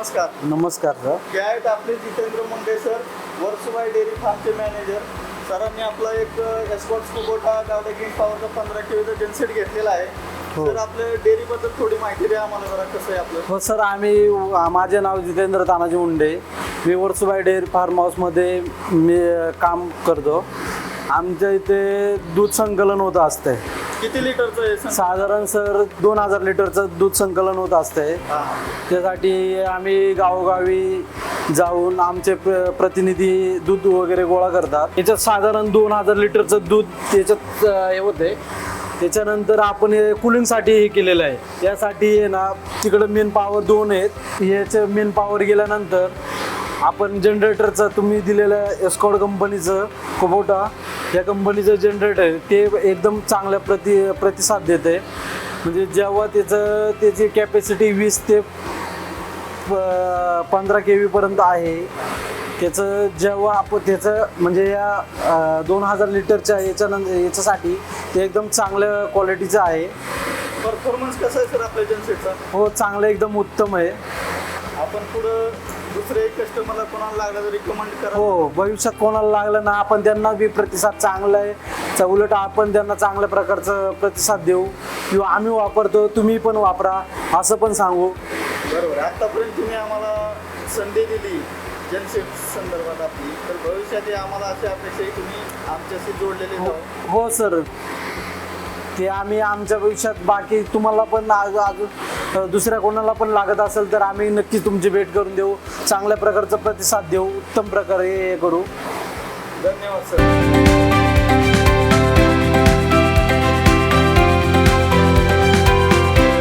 नमस्कार. नमस्कार सर. हे आहेत आपले जितेंद्र मुंडे सर, वर्सोबाई डेअरी फार्मचे मॅनेजर. सरांनी आपला एक एस्कॉर्ट कुबोटा गावडे किंग पॉवरचा 15 केवीचा जनसेट घेतलेला आहे. हो. तर आपल्या डेअरीबद्दल थोडी माहिती द्या आम्हाला जरा, कसं आहे आपलं. हो सर, माझे नाव जितेंद्र तानाजी मुंडे. मी वर्सोबाई डेअरी फार्म हाऊसमध्ये मी काम करतो. आमच्या इथे दूध संकलन होत असतंय. किती लिटरचं आहे साधारण सर 2000 लिटरचं दूध संकलन होत असतंय. त्यासाठी आम्ही गावोगावी जाऊन आमचे प्रतिनिधी दूध वगैरे गोळा करतात. याच्यात साधारण 2000 लिटरचं दूध त्याच्यात हे होते. त्याच्यानंतर आपण हे कुलिंगसाठी हे केलेलं आहे. यासाठी आहे ना, तिकडं मेन पॉवर 2 आहेत. याचं मेन पॉवर गेल्यानंतर आपण जनरेटरचं तुम्ही दिलेलं एस्कॉर्ट कंपनीचं कुबोटा, या कंपनीचं जनरेटर आहे ते एकदम चांगल्या प्रतिसाद देते. म्हणजे जेव्हा त्याची कॅपॅसिटी 20 ते 15 KV आहे. त्याचं जेव्हा आपण त्याचं म्हणजे या 2000 लिटरच्या याच्यासाठी ते एकदम चांगल्या क्वालिटीचं आहे. परफॉर्मन्स कसं आहे सर आपल्या जनसेटचा? हो, चांगलं एकदम उत्तम आहे. आपण पुढं दुसरे कस्टमरला कोणाला लागला तर रिकमेंड करा. हो, भविष्यात कोणाला लागलं ना, आपण त्यांना बी प्रतिसाद चांगला आहे. उलट आपण त्यांना चांगल्या प्रकारचं प्रतिसाद देऊ किंवा आम्ही वापरतो, तुम्ही पण वापरा असं पण सांगू. बरोबर. आतापर्यंत तुम्ही आम्हाला संधी दिली जनसेट संदर्भात आपली, तर भविष्यात आम्हाला अशी अपेक्षा आहे तुम्ही आमच्याशी जोडलेले जाऊ. हो सर, ते आम्ही आमच्या भविष्यात बाकी तुम्हाला पण अजून दुसऱ्या कोणाला पण लागत असेल तर आम्ही नक्की तुमची भेट करून देऊ. चांगल्या प्रकारचा प्रतिसाद देऊ, उत्तम प्रकारे हे करू. धन्यवाद सर.